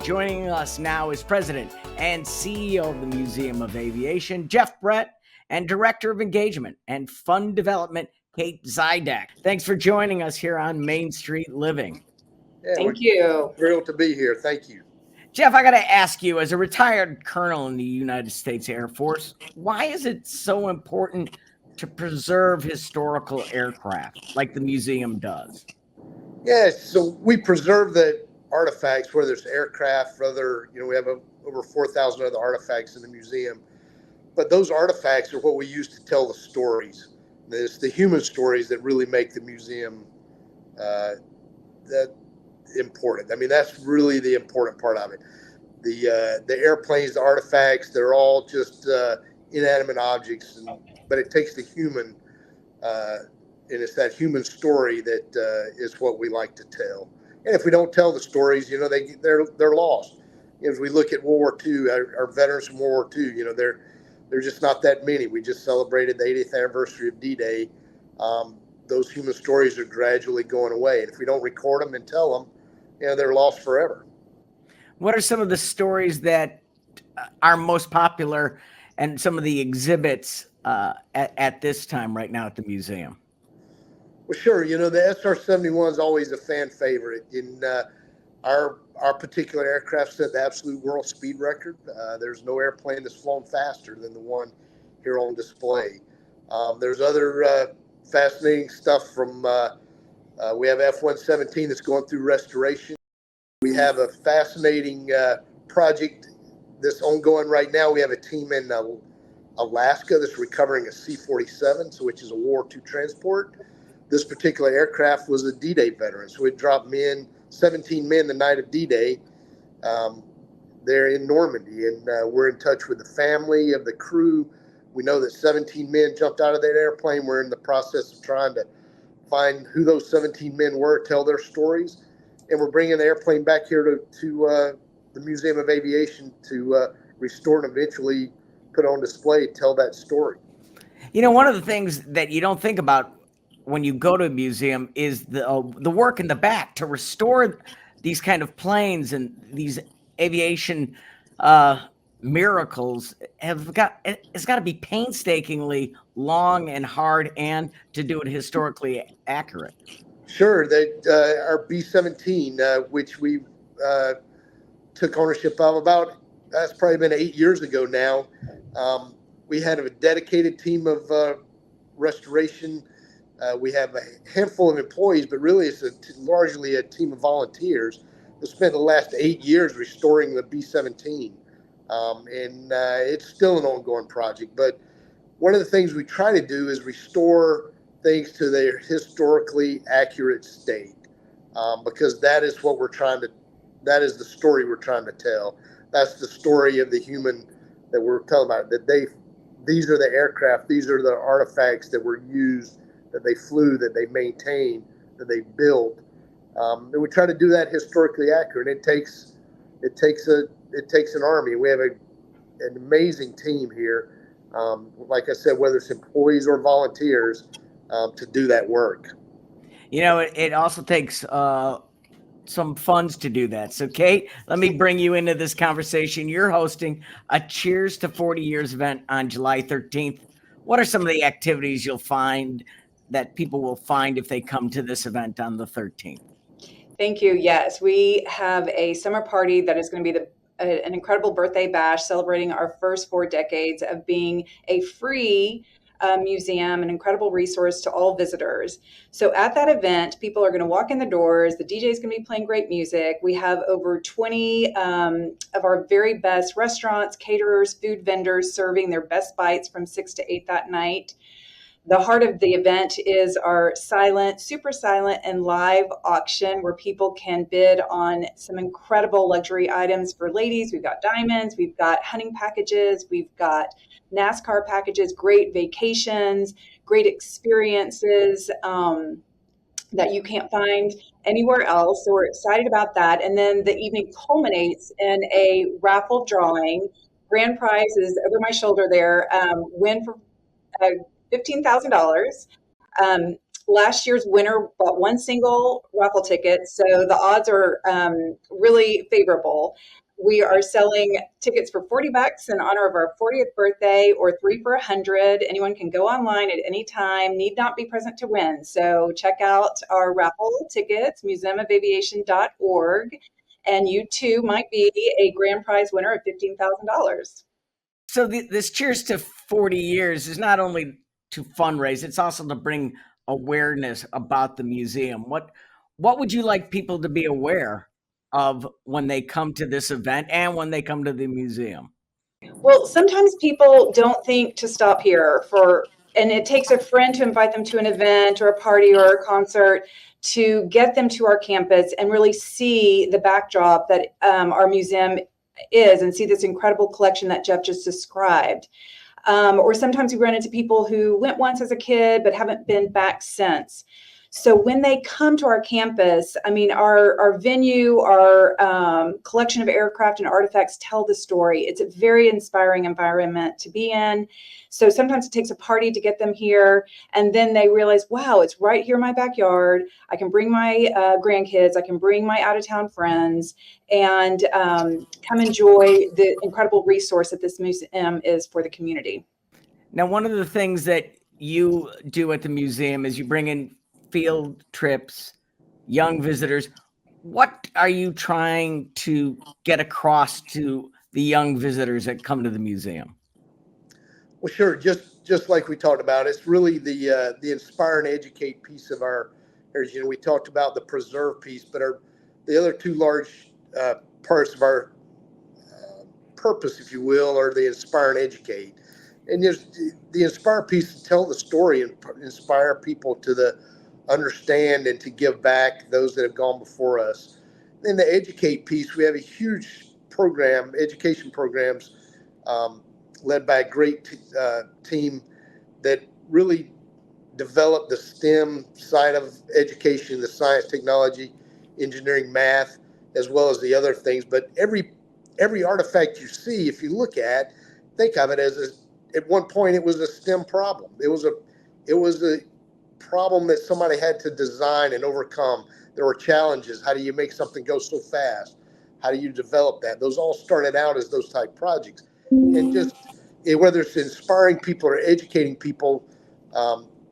Joining us now is President and CEO of the Museum of Aviation, Jeff Brett, and Director of Engagement and Fund Development, Kate Zidek. Thanks for joining us here on Main Street Living. Yeah, Thank you. Thrilled to be here. Thank you. Jeff, I got to ask you, as a retired colonel in the United States Air Force, why is it so important to preserve historical aircraft like the museum does? Yeah, so we preserve the artifacts, whether it's aircraft, whether, we have over 4,000 other artifacts in the museum. But those artifacts are what we use to tell the stories. It's the human stories that really make the museum that important. I mean, that's really the important part of it. The airplanes, the artifacts, they're all just inanimate objects, but it takes the human, and it's that human story that is what we like to tell. And if we don't tell the stories, they're lost. As we look at World War II, our veterans from World War II, there's just not that many. We just celebrated the 80th anniversary of D-Day. Those human stories are gradually going away. And if we don't record them and tell them, they're lost forever. What are some of the stories that are most popular and some of the exhibits at this time right now at the museum? Well, sure. The SR-71 is always a fan favorite. In our particular aircraft set the absolute world speed record. There's no airplane that's flown faster than the one here on display. There's other fascinating stuff from, we have F-117 that's going through restoration. We have a fascinating project that's ongoing right now. We have a team in Alaska that's recovering a C-47, which is a World War II transport. This particular aircraft was a D-Day veteran, so it dropped 17 men the night of D-Day there in Normandy, and we're in touch with the family of the crew. We know that 17 men jumped out of that airplane. We're in the process of trying to find who those 17 men were, tell their stories, and we're bringing the airplane back here to the Museum of Aviation to restore and eventually put on display, tell that story. One of the things that you don't think about when you go to a museum is the work in the back to restore these kind of planes, and these aviation miracles it's got to be painstakingly long and hard, and to do it historically accurate. Sure. Our B-17, which we took ownership of that's probably been 8 years ago now. We had a dedicated team of restoration. We have a handful of employees, but really it's largely a team of volunteers that spent the last 8 years restoring the B-17. And it's still an ongoing project. But one of the things we try to do is restore things to their historically accurate state, because that is what that is the story we're trying to tell. That's the story of the human that we're telling about, these are the aircraft, these are the artifacts that were used, that they flew, that they maintained, that they built. And we try to do that historically accurate. It takes an army. We have an amazing team here. Like I said, whether it's employees or volunteers, to do that work. It also takes some funds to do that. So, Kate, let me bring you into this conversation. You're hosting a Cheers to 40 Years event on July 13th. What are some of the activities you'll find that people will find if they come to this event on the 13th? Thank you. Yes, we have a summer party that is going to be an incredible birthday bash celebrating our first 4 decades of being a free museum, an incredible resource to all visitors. So at that event, people are going to walk in the doors. The DJ is going to be playing great music. We have over 20 of our very best restaurants, caterers, food vendors serving their best bites from 6 to 8 that night. The heart of the event is our super silent and live auction where people can bid on some incredible luxury items for ladies. We've got diamonds, we've got hunting packages, we've got NASCAR packages, great vacations, great experiences that you can't find anywhere else. So we're excited about that. And then the evening culminates in a raffle drawing. Grand prize is over my shoulder there. Win for $15,000. last year's winner bought one single raffle ticket, so the odds are really favorable. We are selling tickets for $40 in honor of our 40th birthday, or 3 for $100. Anyone can go online at any time, need not be present to win. So check out our raffle tickets, museumofaviation.org, and you too might be a grand prize winner of $15,000. So this Cheers to 40 Years is not only to fundraise, it's also to bring awareness about the museum. What would you like people to be aware of when they come to this event and when they come to the museum? Well, sometimes people don't think to stop here and it takes a friend to invite them to an event or a party or a concert to get them to our campus and really see the backdrop that our museum is, and see this incredible collection that Jeff just described. Or sometimes we run into people who went once as a kid but haven't been back since. So when they come to our campus, I mean, our venue, our collection of aircraft and artifacts tell the story. It's a very inspiring environment to be in. So sometimes it takes a party to get them here, and then they realize, wow, it's right here in my backyard. I can bring my grandkids, I can bring my out-of-town friends, and come enjoy the incredible resource that this museum is for the community. Now, one of the things that you do at the museum is you bring in field trips, young visitors. What are you trying to get across to the young visitors that come to the museum? Well, sure. Just like we talked about, it's really the inspire and educate piece of our heritage. You know, we talked about the preserve piece, but the other two large parts of our purpose, if you will, are the inspire and educate. And there's the inspire piece to tell the story and inspire people to understand and to give back those that have gone before us. Then the educate piece, we have a huge program, education programs, led by a great team that really developed the STEM side of education, the science, technology, engineering, math, as well as the other things. But every artifact you see, if you look at, think of it as at one point it was a STEM problem. It was a problem that somebody had to design and overcome. There were challenges. How do you make something go so fast? How do you develop that? Those all started out as those type projects. And just whether it's inspiring people or educating people,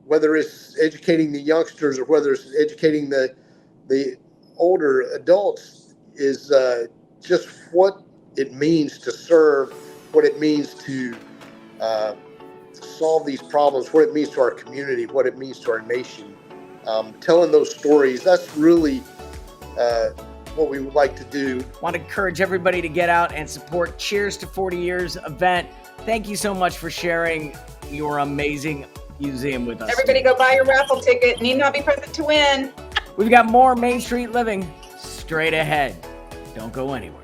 whether it's educating the youngsters or whether it's educating the older adults, is just what it means to serve, what it means to solve these problems, what it means to our community, what it means to our nation. Telling those stories, that's really what we would like to do. Want to encourage everybody to get out and support Cheers to 40 Years event. Thank you so much for sharing your amazing museum with us. Everybody go buy your raffle ticket. Need not be present to win. We've got more Main Street Living straight ahead. Don't go anywhere.